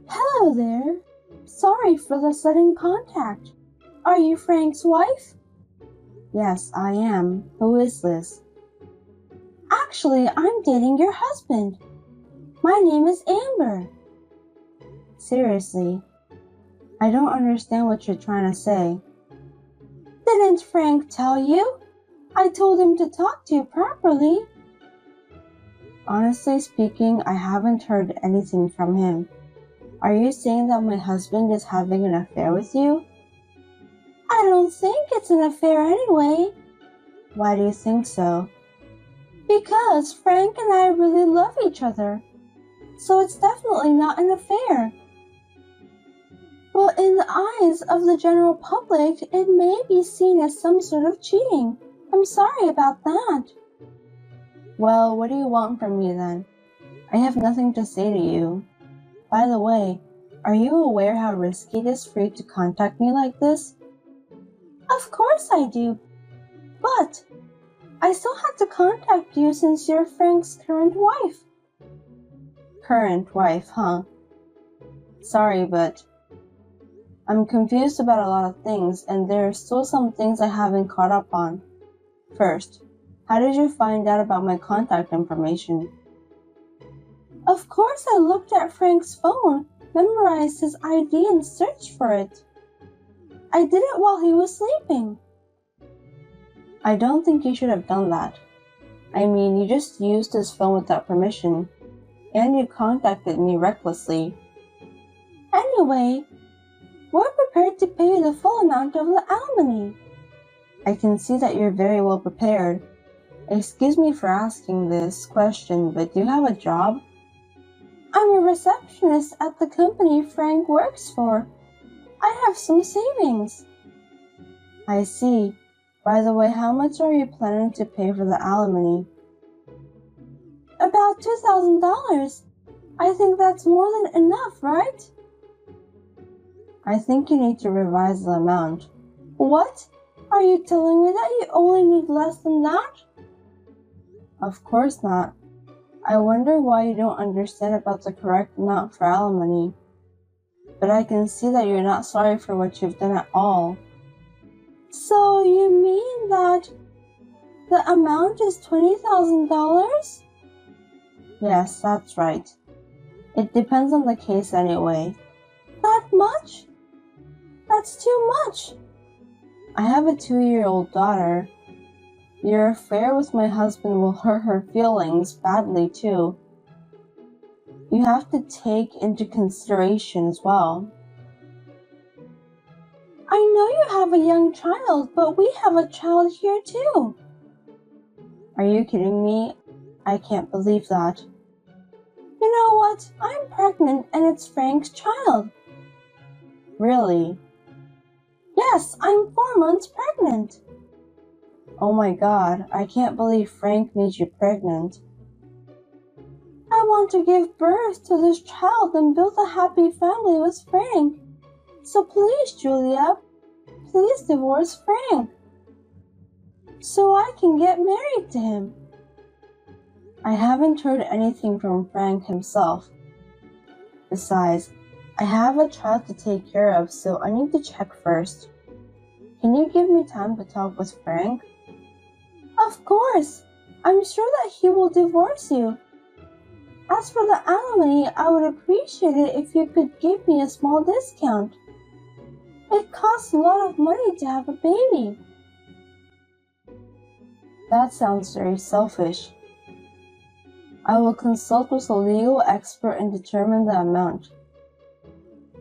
Hello there. Sorry for the sudden contact. Are you Frank's wife? Yes, I am. Who is this? Actually, I'm dating your husband. My name is Amber. Seriously, I don't understand what you're trying to say. Didn't Frank tell you? I told him to talk to you properly. Honestly speaking, I haven't heard anything from him. Are you saying that my husband is having an affair with you? I don't think it's an affair anyway. Why do you think so? Because Frank and I really love each other. So it's definitely not an affair. But in the eyes of the general public, it may be seen as some sort of cheating. I'm sorry about that. Well, what do you want from me then? I have nothing to say to you. By the way, are you aware how risky it is for you to contact me like this? Of course I do. But I still had to contact you since you're Frank's current wife. Current wife, huh? Sorry, but I'm confused about a lot of things, and there are still some things I haven't caught up on. First, how did you find out about my contact information? Of course I looked at Frank's phone, memorized his ID and searched for it. I did it while he was sleeping. I don't think you should have done that. I mean, you just used his phone without permission, and you contacted me recklessly. Anyway, we're prepared to pay you the full amount of the alimony. I can see that you're very well prepared. Excuse me for asking this question, but do you have a job? I'm a receptionist at the company Frank works for. I have some savings. I see. By the way, how much are you planning to pay for the alimony? About $2,000. I think that's more than enough, right? I think you need to revise the amount. What? Are you telling me that you only need less than that? Of course not. I wonder why you don't understand about the correct amount for alimony. But I can see that you're not sorry for what you've done at all. So you mean that the amount is $20,000? Yes, that's right. It depends on the case anyway. That much? That's too much. I have a 2-year-old daughter. Your affair with my husband will hurt her feelings badly too. You have to take into consideration as well. I know you have a young child, but we have a child here too. Are you kidding me? I can't believe that. You know what? I'm pregnant and it's Frank's child. Really? Yes, I'm 4 months pregnant. Oh my God, I can't believe Frank made you pregnant. I want to give birth to this child and build a happy family with Frank. So please, Julia, please divorce Frank. So I can get married to him. I haven't heard anything from Frank himself. Besides, I have a child to take care of, so I need to check first. Can you give me time to talk with Frank? Of course. I'm sure that he will divorce you. As for the alimony, I would appreciate it if you could give me a small discount. It costs a lot of money to have a baby. That sounds very selfish. I will consult with a legal expert and determine the amount.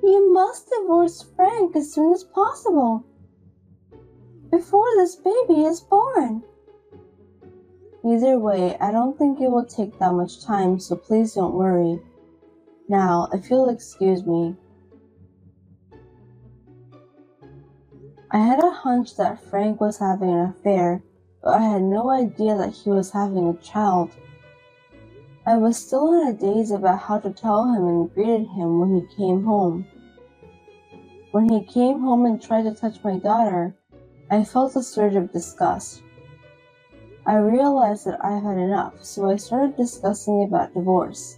You must divorce Frank as soon as possible, before this baby is born. Either way, I don't think it will take that much time, so please don't worry. Now, if you'll excuse me. I had a hunch that Frank was having an affair, but I had no idea that he was having a child. I was still in a daze about how to tell him and greeted him when he came home. When he came home and tried to touch my daughter, I felt a surge of disgust. I realized that I had enough, so I started discussing about divorce.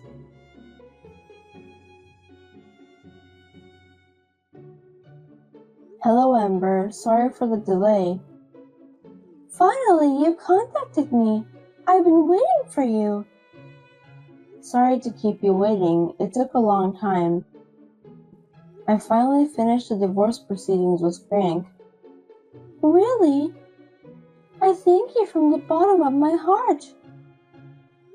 Hello, Amber. Sorry for the delay. Finally, you contacted me. I've been waiting for you. Sorry to keep you waiting. It took a long time. I finally finished the divorce proceedings with Frank. Really? I thank you from the bottom of my heart.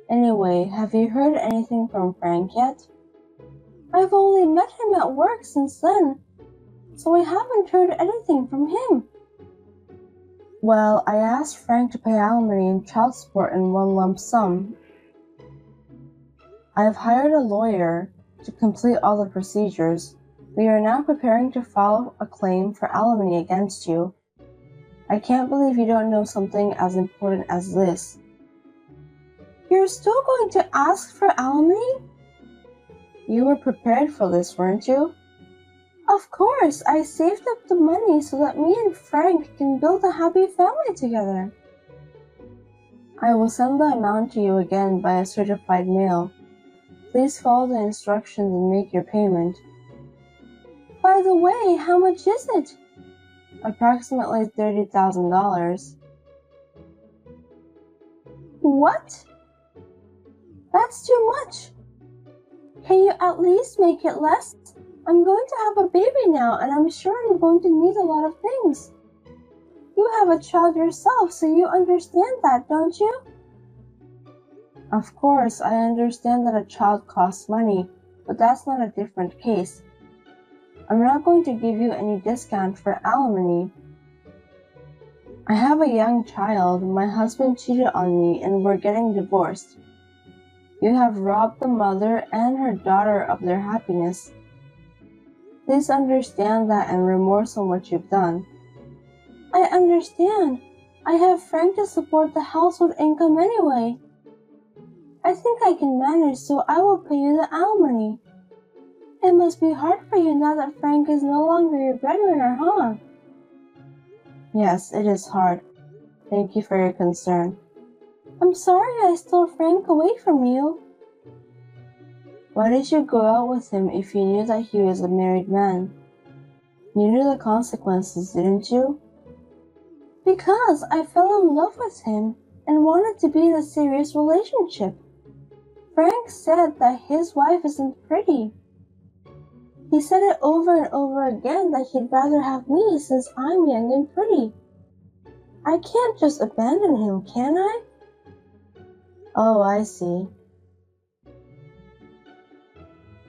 Anyway, have you heard anything from Frank yet? I've only met him at work since then, so I haven't heard anything from him. Well, I asked Frank to pay alimony and child support in one lump sum. I have hired a lawyer to complete all the procedures. We are now preparing to file a claim for alimony against you. I can't believe you don't know something as important as this. You're still going to ask for alimony? You were prepared for this, weren't you? Of course, I saved up the money so that me and Frank can build a happy family together. I will send the amount to you again by a certified mail. Please follow the instructions and make your payment. By the way, how much is it? Approximately $30,000. What? That's too much. Can you at least make it less? I'm going to have a baby now, and I'm sure I'm going to need a lot of things. You have a child yourself, so you understand that, don't you? Of course, I understand that a child costs money, but that's not a different case. I'm not going to give you any discount for alimony. I have a young child. My husband cheated on me, and we're getting divorced. You have robbed the mother and her daughter of their happiness. Please understand that and remorse on what you've done. I understand. I have Frank to support the household income anyway. I think I can manage, so I will pay you the alimony. It must be hard for you now that Frank is no longer your breadwinner, huh? Yes, it is hard. Thank you for your concern. I'm sorry I stole Frank away from you. Why did you go out with him if you knew that he was a married man? You knew the consequences, didn't you? Because I fell in love with him and wanted to be in a serious relationship. Frank said that his wife isn't pretty. He said it over and over again that he'd rather have me since I'm young and pretty. I can't just abandon him, can I? Oh, I see.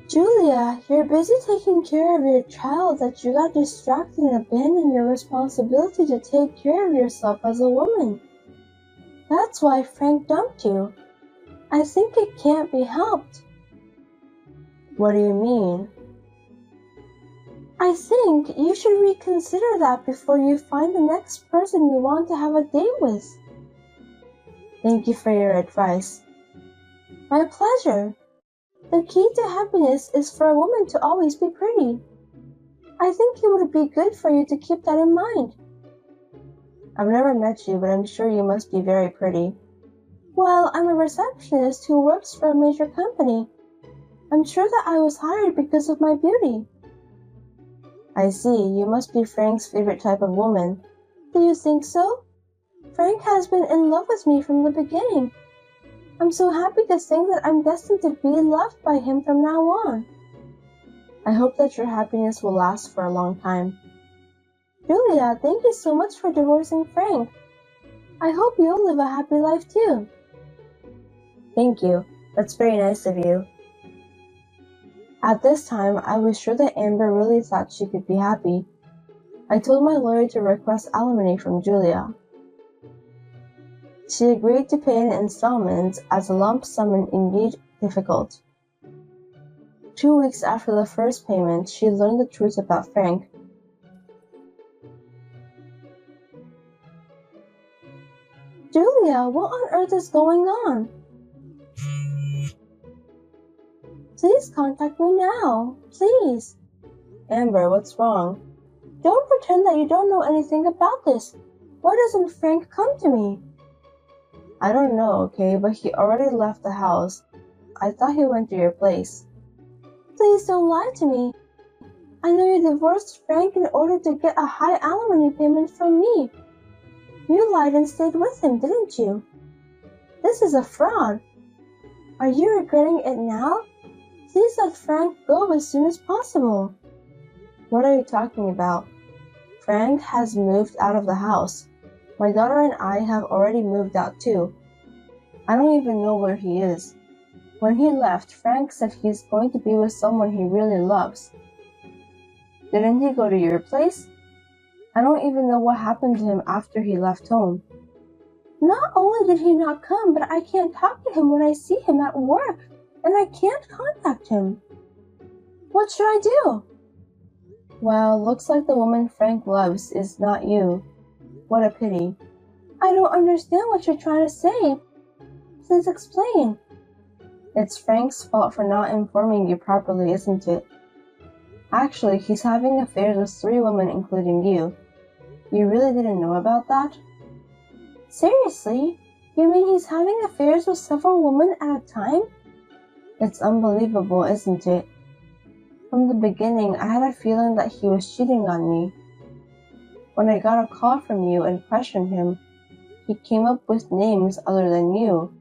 Julia, you're busy taking care of your child that you got distracted and abandoned your responsibility to take care of yourself as a woman. That's why Frank dumped you. I think it can't be helped. What do you mean? I think you should reconsider that before you find the next person you want to have a date with. Thank you for your advice. My pleasure. The key to happiness is for a woman to always be pretty. I think it would be good for you to keep that in mind. I've never met you, but I'm sure you must be very pretty. Well, I'm a receptionist who works for a major company. I'm sure that I was hired because of my beauty. I see. You must be Frank's favorite type of woman. Do you think so? Frank has been in love with me from the beginning. I'm so happy to think that I'm destined to be loved by him from now on. I hope that your happiness will last for a long time. Julia, thank you so much for divorcing Frank. I hope you'll live a happy life too. Thank you. That's very nice of you. At this time, I was sure that Amber really thought she could be happy. I told my lawyer to request alimony from Julia. She agreed to pay in installments as a lump sum and indeed difficult. 2 weeks after the first payment, she learned the truth about Frank. Julia, what on earth is going on? Please contact me now. Please. Amber, what's wrong? Don't pretend that you don't know anything about this. Why doesn't Frank come to me? I don't know, okay, but he already left the house. I thought he went to your place. Please don't lie to me. I know you divorced Frank in order to get a high alimony payment from me. You lied and stayed with him, didn't you? This is a fraud. Are you regretting it now? Please let Frank go as soon as possible. What are you talking about? Frank has moved out of the house. My daughter and I have already moved out too. I don't even know where he is. When he left, Frank said he's going to be with someone he really loves. Didn't he go to your place? I don't even know what happened to him after he left home. Not only did he not come, but I can't talk to him when I see him at work, and I can't contact him. What should I do? Well, looks like the woman Frank loves is not you. What a pity. I don't understand what you're trying to say. Please explain. It's Frank's fault for not informing you properly, isn't it? Actually, he's having affairs with 3 women, including you. You really didn't know about that? Seriously? You mean he's having affairs with several women at a time? It's unbelievable, isn't it? From the beginning, I had a feeling that he was cheating on me. When I got a call from you and questioned him, he came up with names other than you.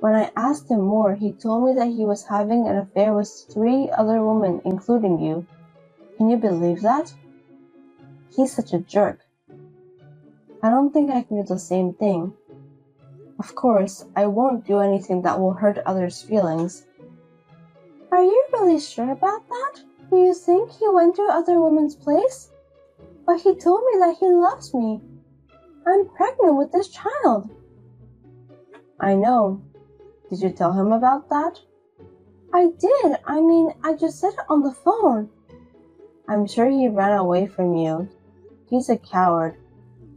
When I asked him more, he told me that he was having an affair with 3 other women, including you. Can you believe that? He's such a jerk. I don't think I can do the same thing. Of course, I won't do anything that will hurt others' feelings. Are you really sure about that? Do you think he went to other women's place? But he told me that he loves me. I'm pregnant with this child. I know. Did you tell him about that? I did. I just said it on the phone. I'm sure he ran away from you. He's a coward.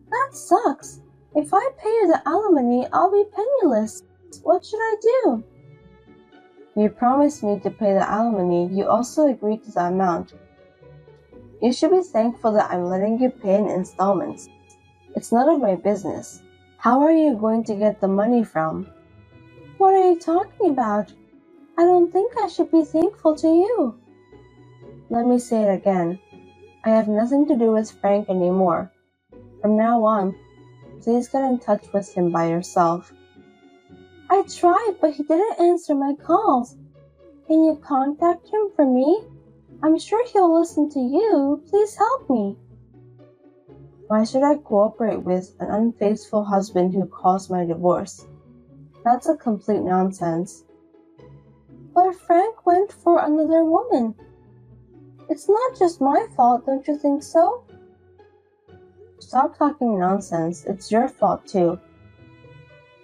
That sucks. If I pay you the alimony, I'll be penniless. What should I do? You promised me to pay the alimony. You also agreed to the amount. You should be thankful that I'm letting you pay in installments. It's none of my business. How are you going to get the money from? What are you talking about? I don't think I should be thankful to you. Let me say it again. I have nothing to do with Frank anymore. From now on, please get in touch with him by yourself. I tried, but he didn't answer my calls. Can you contact him for me? I'm sure he'll listen to you. Please help me. Why should I cooperate with an unfaithful husband who calls my divorce? That's a complete nonsense. But Frank went for another woman. It's not just my fault, don't you think so? Stop talking nonsense. It's your fault too.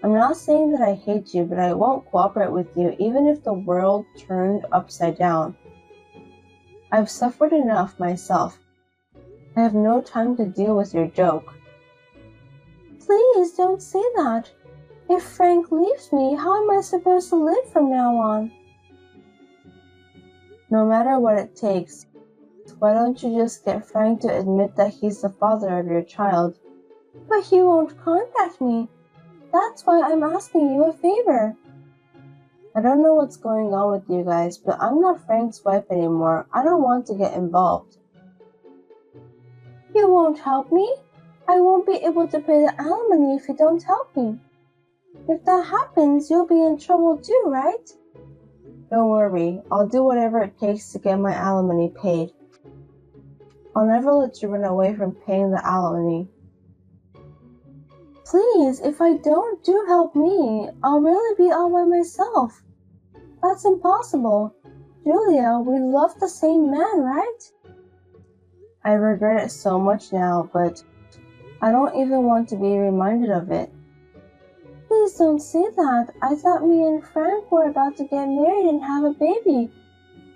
I'm not saying that I hate you, but I won't cooperate with you even if the world turned upside down. I've suffered enough myself. I have no time to deal with your joke. Please don't say that. If Frank leaves me, how am I supposed to live from now on? No matter what it takes, why don't you just get Frank to admit that he's the father of your child? But he won't contact me. That's why I'm asking you a favor. I don't know what's going on with you guys, but I'm not Frank's wife anymore. I don't want to get involved. You won't help me? I won't be able to pay the alimony if you don't help me. If that happens, you'll be in trouble too, right? Don't worry, I'll do whatever it takes to get my alimony paid. I'll never let you run away from paying the alimony. Please, if I don't do help me, I'll really be all by myself. That's impossible. Julia, we love the same man, right? I regret it so much now, but I don't even want to be reminded of it. Please don't say that. I thought me and Frank were about to get married and have a baby.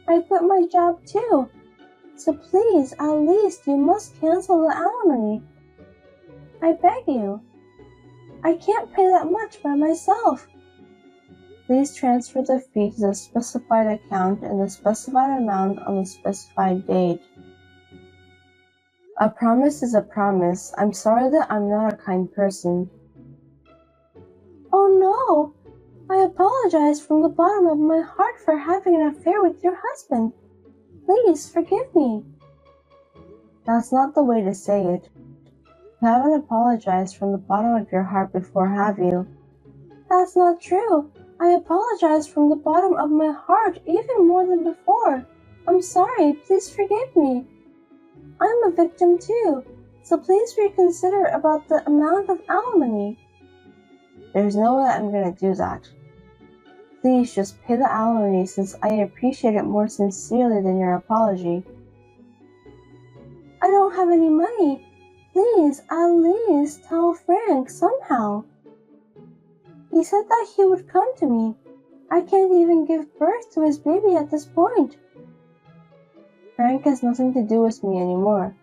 I quit my job too. So please, at least you must cancel the alimony. I beg you. I can't pay that much by myself. Please transfer the fee to the specified account in the specified amount on the specified date. A promise is a promise. I'm sorry that I'm not a kind person. Oh no! I apologize from the bottom of my heart for having an affair with your husband. Please forgive me. That's not the way to say it. You haven't apologized from the bottom of your heart before, have you? That's not true. I apologize from the bottom of my heart even more than before. I'm sorry, please forgive me. I'm a victim too, so please reconsider about the amount of alimony. There's no way I'm gonna do that. Please just pay the alimony since I appreciate it more sincerely than your apology. I don't have any money. Please, at least tell Frank somehow. He said that he would come to me. I can't even give birth to his baby at this point. Frank has nothing to do with me anymore.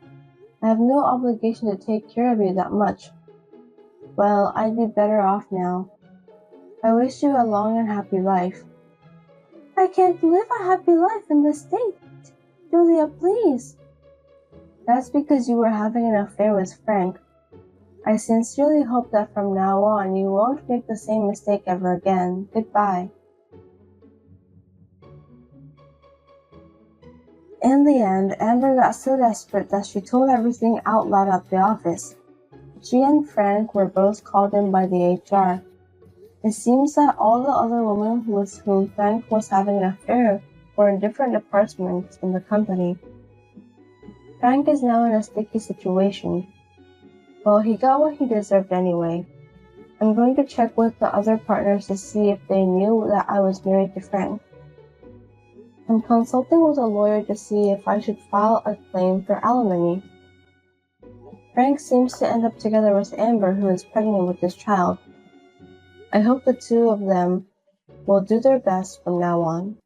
I have no obligation to take care of you that much. Well, I'd be better off now. I wish you a long and happy life. I can't live a happy life in this state. Julia, please. That's because you were having an affair with Frank. I sincerely hope that from now on you won't make the same mistake ever again. Goodbye. In the end, Amber got so desperate that she told everything out loud at the office. She and Frank were both called in by the HR. It seems that all the other women with whom Frank was having an affair were in different departments in the company. Frank is now in a sticky situation. Well, he got what he deserved anyway. I'm going to check with the other partners to see if they knew that I was married to Frank. I'm consulting with a lawyer to see if I should file a claim for alimony. Frank seems to end up together with Amber, who is pregnant with this child. I hope the two of them will do their best from now on.